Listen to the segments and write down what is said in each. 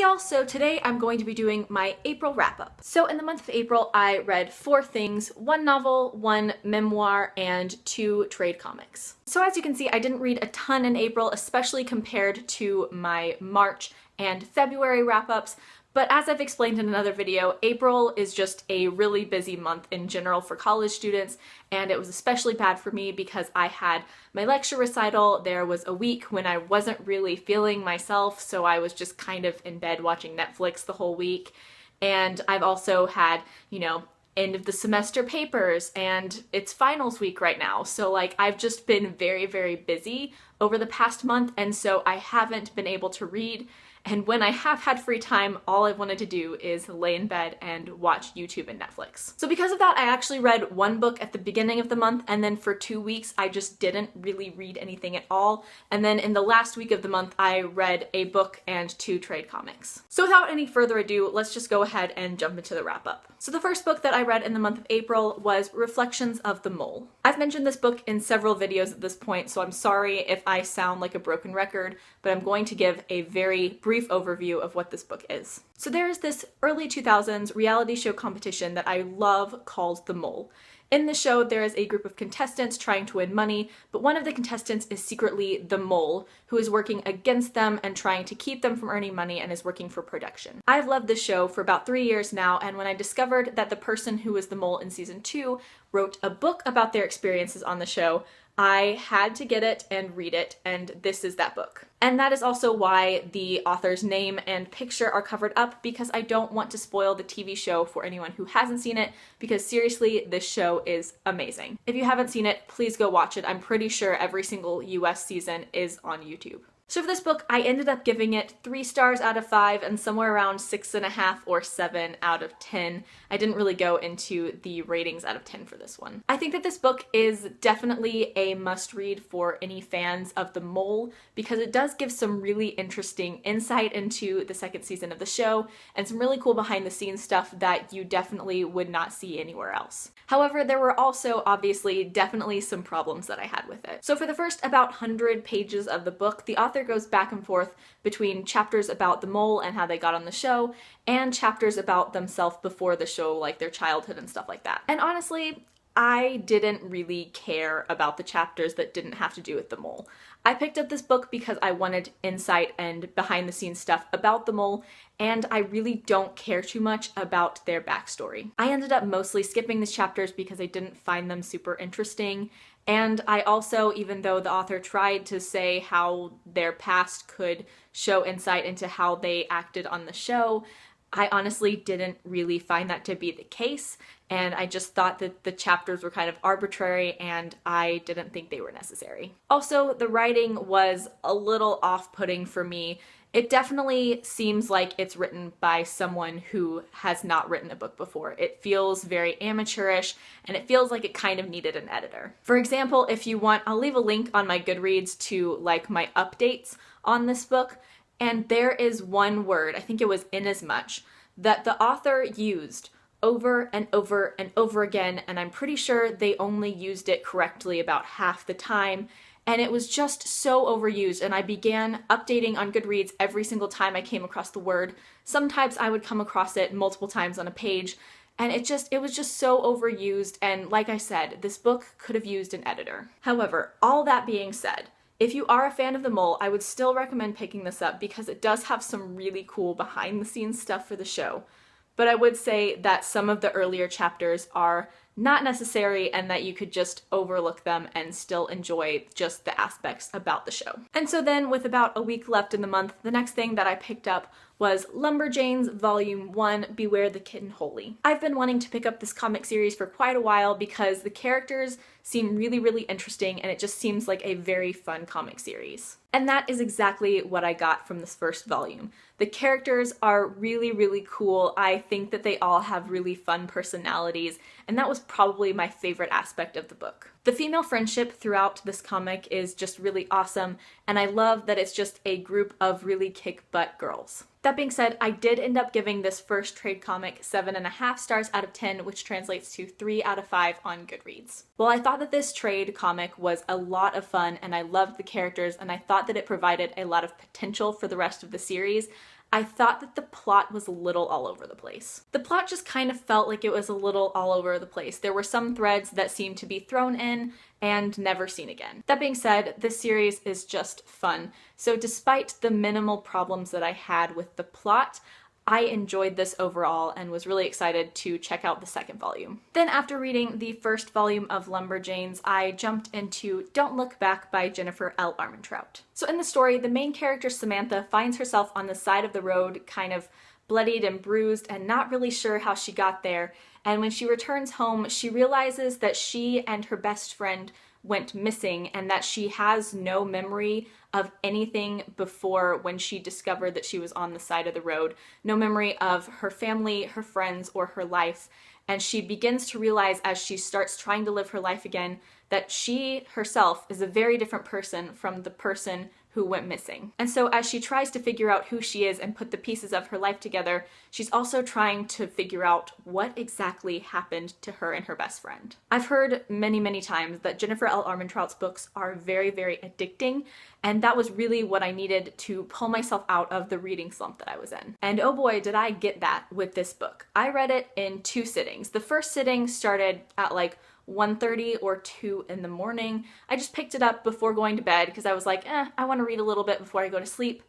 y'all, so today I'm going to be doing my April wrap-up. So in the month of April, I read 4 things: 1 novel, 1 memoir, and 2 trade comics. So as you can see, I didn't read a ton in April, especially compared to my March and February wrap-ups. But as I've explained in another video, April is just a really busy month in general for college students, and it was especially bad for me because I had my lecture recital. There was a week when I wasn't really feeling myself, so I was just kind of in bed watching Netflix the whole week. And I've also had, end of the semester papers, and it's finals week right now. So I've just been very, very busy over the past month, and so I haven't been able to read. And when I have had free time, all I've wanted to do is lay in bed and watch YouTube and Netflix. So because of that, I actually read 1 book at the beginning of the month, and then for 2 weeks, I just didn't really read anything at all. And then in the last week of the month, I read a book and 2 trade comics. So without any further ado, let's just go ahead and jump into the wrap up. So the first book that I read in the month of April was Reflections of the Mole. I've mentioned this book in several videos at this point, so I'm sorry if I sound like a broken record, but I'm going to give a very brief overview of what this book is. So there is this early 2000s reality show competition that I love called The Mole. In the show, there is a group of contestants trying to win money, but one of the contestants is secretly the mole, who is working against them and trying to keep them from earning money and is working for production. I've loved this show for about 3 years now, and when I discovered that the person who was the mole in season 2 wrote a book about their experiences on the show, I had to get it and read it, and this is that book. And that is also why the author's name and picture are covered up, because I don't want to spoil the TV show for anyone who hasn't seen it, because seriously, this show is amazing. If you haven't seen it, please go watch it. I'm pretty sure every single US season is on YouTube. So for this book, I ended up giving it 3 stars out of 5 and somewhere around 6.5 or 7 out of 10. I didn't really go into the ratings out of 10 for this one. I think that this book is definitely a must-read for any fans of The Mole, because it does give some really interesting insight into the 2nd season of the show and some really cool behind-the-scenes stuff that you definitely would not see anywhere else. However, there were also obviously definitely some problems that I had with it. So for the first about 100 pages of the book, the author goes back and forth between chapters about the mole and how they got on the show and chapters about themselves before the show, like their childhood and stuff like that. And honestly, I didn't really care about the chapters that didn't have to do with the mole. I picked up this book because I wanted insight and behind the scenes stuff about the mole, and I really don't care too much about their backstory. I ended up mostly skipping these chapters because I didn't find them super interesting. And I also, even though the author tried to say how their past could show insight into how they acted on the show, I honestly didn't really find that to be the case, and I just thought that the chapters were kind of arbitrary and I didn't think they were necessary. Also, the writing was a little off-putting for me. It definitely seems like it's written by someone who has not written a book before. It feels very amateurish, and it feels like it kind of needed an editor. For example, if you want, I'll leave a link on my Goodreads to my updates on this book, and there is one word, I think it was inasmuch, that the author used over and over and over again, and I'm pretty sure they only used it correctly about half the time. And it was just so overused, and I began updating on Goodreads every single time I came across the word. Sometimes I would come across it multiple times on a page, and it was just so overused, and like I said, this book could have used an editor. However, all that being said, if you are a fan of The Mole, I would still recommend picking this up because it does have some really cool behind-the-scenes stuff for the show. But I would say that some of the earlier chapters are not necessary and that you could just overlook them and still enjoy just the aspects about the show. And so then, with about a week left in the month, the next thing that I picked up was Lumberjanes Volume 1, Beware the Kitten Holy. I've been wanting to pick up this comic series for quite a while because the characters seem really, really interesting, and it just seems like a very fun comic series. And that is exactly what I got from this first volume. The characters are really, really cool. I think that they all have really fun personalities, and that was probably my favorite aspect of the book. The female friendship throughout this comic is just really awesome, and I love that it's just a group of really kick-butt girls. That being said, I did end up giving this first trade comic 7.5 stars out of 10, which translates to 3 out of 5 on Goodreads. Well, I thought that this trade comic was a lot of fun, and I loved the characters, and I thought that it provided a lot of potential for the rest of the series. I thought that the plot was a little all over the place. The plot just kind of felt like it was a little all over the place. There were some threads that seemed to be thrown in and never seen again. That being said, this series is just fun. So despite the minimal problems that I had with the plot, I enjoyed this overall and was really excited to check out the second volume. Then after reading the first volume of Lumberjanes, I jumped into Don't Look Back by Jennifer L. Armentrout. So in the story, the main character Samantha finds herself on the side of the road, kind of bloodied and bruised and not really sure how she got there. And when she returns home, she realizes that she and her best friend went missing and that she has no memory of anything before when she discovered that she was on the side of the road. No memory of her family, her friends, or her life. And she begins to realize as she starts trying to live her life again that she herself is a very different person from the person who went missing. And so as she tries to figure out who she is and put the pieces of her life together, she's also trying to figure out what exactly happened to her and her best friend. I've heard many, many times that Jennifer L. Armentrout's books are very, very addicting, and that was really what I needed to pull myself out of the reading slump that I was in. And oh boy, did I get that with this book. I read it in 2 sittings. The first sitting started at like 1:30 or 2 in the morning. I just picked it up before going to bed because I was like, I want to read a little bit before I go to sleep.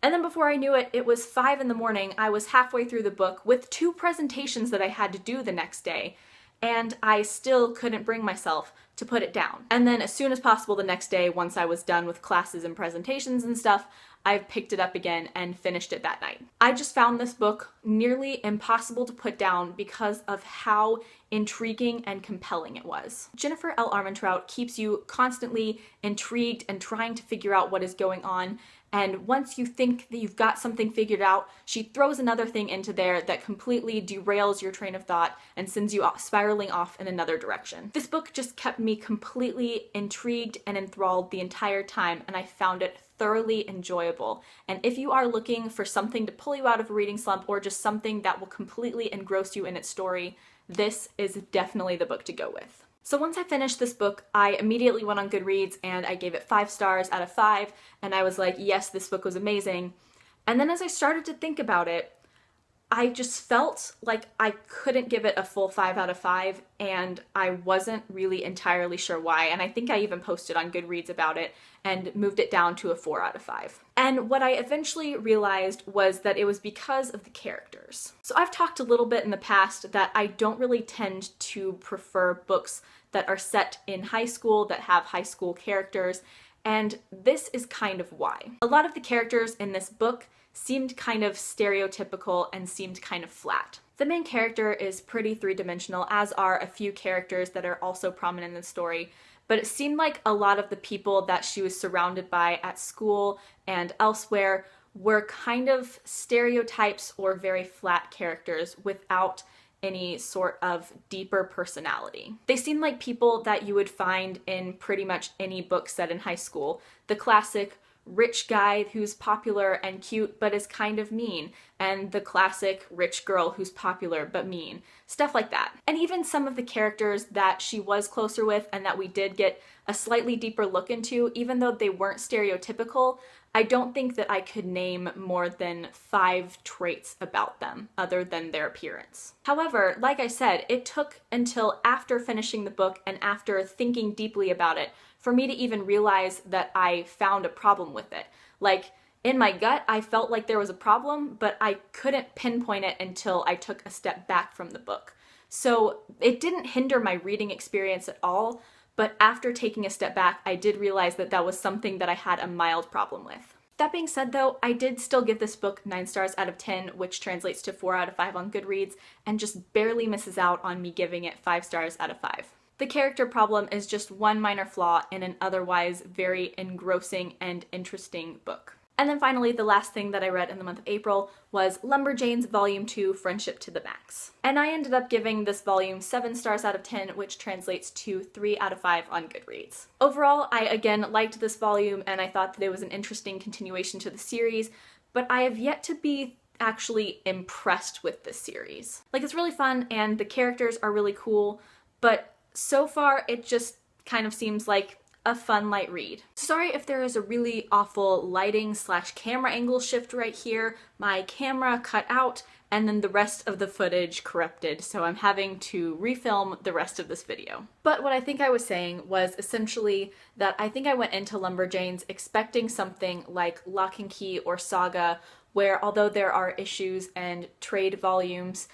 And then before I knew it, it was 5 in the morning. I was halfway through the book with 2 presentations that I had to do the next day, and I still couldn't bring myself to put it down. And then as soon as possible the next day, once I was done with classes and presentations and stuff, I picked it up again and finished it that night. I just found this book nearly impossible to put down because of how intriguing and compelling it was. Jennifer L. Armentrout keeps you constantly intrigued and trying to figure out what is going on. And once you think that you've got something figured out, she throws another thing into there that completely derails your train of thought and sends you spiraling off in another direction. This book just kept me completely intrigued and enthralled the entire time, and I found it thoroughly enjoyable. And if you are looking for something to pull you out of a reading slump or just something that will completely engross you in its story, this is definitely the book to go with. So once I finished this book, I immediately went on Goodreads and I gave it 5 stars out of 5, and I was like, yes, this book was amazing. And then as I started to think about it, I just felt like I couldn't give it a full 5 out of 5, and I wasn't really entirely sure why. And I think I even posted on Goodreads about it and moved it down to a 4 out of 5. And what I eventually realized was that it was because of the characters. So I've talked a little bit in the past that I don't really tend to prefer books that are set in high school, that have high school characters, and this is kind of why. A lot of the characters in this book seemed kind of stereotypical and seemed kind of flat. The main character is pretty three-dimensional, as are a few characters that are also prominent in the story, but it seemed like a lot of the people that she was surrounded by at school and elsewhere were kind of stereotypes or very flat characters without any sort of deeper personality. They seem like people that you would find in pretty much any book set in high school. The classic rich guy who's popular and cute but is kind of mean, and the classic rich girl who's popular but mean. Stuff like that. And even some of the characters that she was closer with and that we did get a slightly deeper look into, even though they weren't stereotypical, I don't think that I could name more than 5 traits about them other than their appearance. However, like I said, it took until after finishing the book and after thinking deeply about it for me to even realize that I found a problem with it. Like, in my gut, I felt like there was a problem, but I couldn't pinpoint it until I took a step back from the book. So it didn't hinder my reading experience at all, but after taking a step back, I did realize that that was something that I had a mild problem with. That being said though, I did still give this book 9 stars out of 10, which translates to 4 out of 5 on Goodreads, and just barely misses out on me giving it 5 stars out of 5. The character problem is just one minor flaw in an otherwise very engrossing and interesting book. And then finally, the last thing that I read in the month of April was Lumberjanes Volume 2, Friendship to the Max. And I ended up giving this volume 7 stars out of 10, which translates to 3 out of 5 on Goodreads. Overall, I again liked this volume and I thought that it was an interesting continuation to the series, but I have yet to be actually impressed with this series. Like, it's really fun and the characters are really cool, but so far it just kind of seems like a fun light read. Sorry if there is a really awful lighting / camera angle shift right here. My camera cut out and then the rest of the footage corrupted, so I'm having to refilm the rest of this video. But what I think I was saying was essentially that I think I went into Lumberjanes expecting something like Lock and Key or Saga, where although there are issues and trade volumes,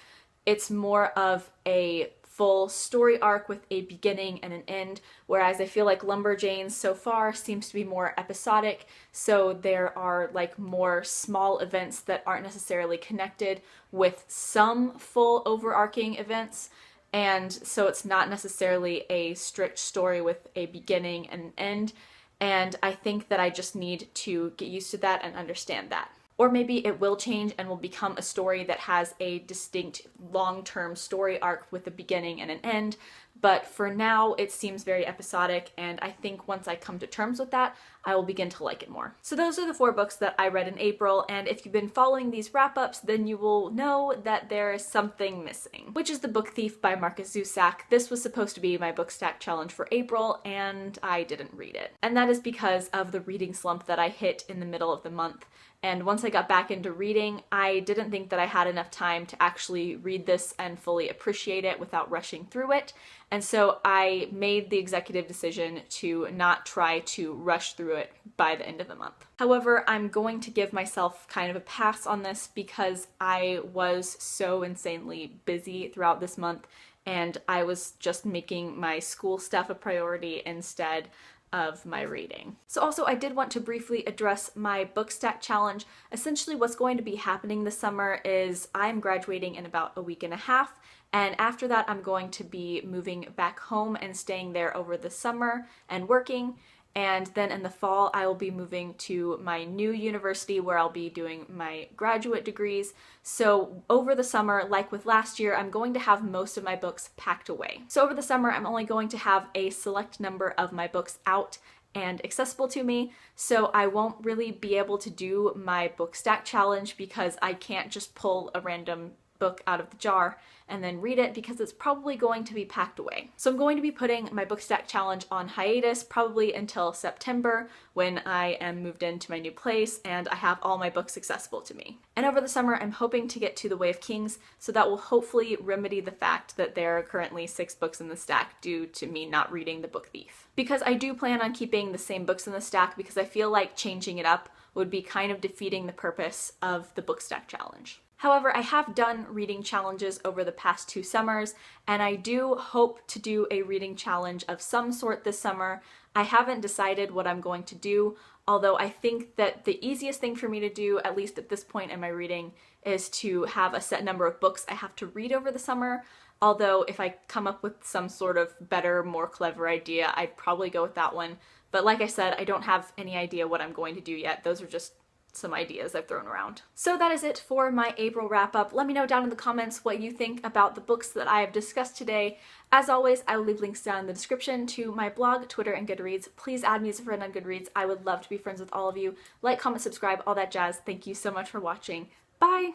it's more of a full story arc with a beginning and an end, whereas I feel like Lumberjanes so far seems to be more episodic, so there are like more small events that aren't necessarily connected with some full overarching events, and so it's not necessarily a strict story with a beginning and an end, and I think that I just need to get used to that and understand that. Or maybe it will change and will become a story that has a distinct long-term story arc with a beginning and an end. But for now, it seems very episodic, and I think once I come to terms with that, I will begin to like it more. So those are the 4 books that I read in April, and if you've been following these wrap-ups, then you will know that there is something missing, which is The Book Thief by Markus Zusak. This was supposed to be my book stack challenge for April, and I didn't read it. And that is because of the reading slump that I hit in the middle of the month. And once I got back into reading, I didn't think that I had enough time to actually read this and fully appreciate it without rushing through it. And so I made the executive decision to not try to rush through it by the end of the month. However, I'm going to give myself kind of a pass on this because I was so insanely busy throughout this month, and I was just making my school stuff a priority instead of my reading. So also I did want to briefly address my book stack challenge. Essentially what's going to be happening this summer is I'm graduating in about a week and a half, and after that I'm going to be moving back home and staying there over the summer and working. And then in the fall, I will be moving to my new university where I'll be doing my graduate degrees. So over the summer, like with last year, I'm going to have most of my books packed away. So over the summer, I'm only going to have a select number of my books out and accessible to me, so I won't really be able to do my book stack challenge because I can't just pull a random book out of the jar and then read it because it's probably going to be packed away. So I'm going to be putting my book stack challenge on hiatus probably until September when I am moved into my new place and I have all my books accessible to me. And over the summer I'm hoping to get to The Way of Kings, so that will hopefully remedy the fact that there are currently 6 books in the stack due to me not reading The Book Thief. Because I do plan on keeping the same books in the stack because I feel like changing it up would be kind of defeating the purpose of the book stack challenge. However, I have done reading challenges over the past 2 summers, and I do hope to do a reading challenge of some sort this summer. I haven't decided what I'm going to do, although I think that the easiest thing for me to do, at least at this point in my reading, is to have a set number of books I have to read over the summer. Although if I come up with some sort of better, more clever idea, I'd probably go with that one. But like I said, I don't have any idea what I'm going to do yet. Those are just some ideas I've thrown around. So that is it for my April wrap-up. Let me know down in the comments what you think about the books that I have discussed today. As always, I will leave links down in the description to my blog, Twitter, and Goodreads. Please add me as a friend on Goodreads. I would love to be friends with all of you. Like, comment, subscribe, all that jazz. Thank you so much for watching. Bye!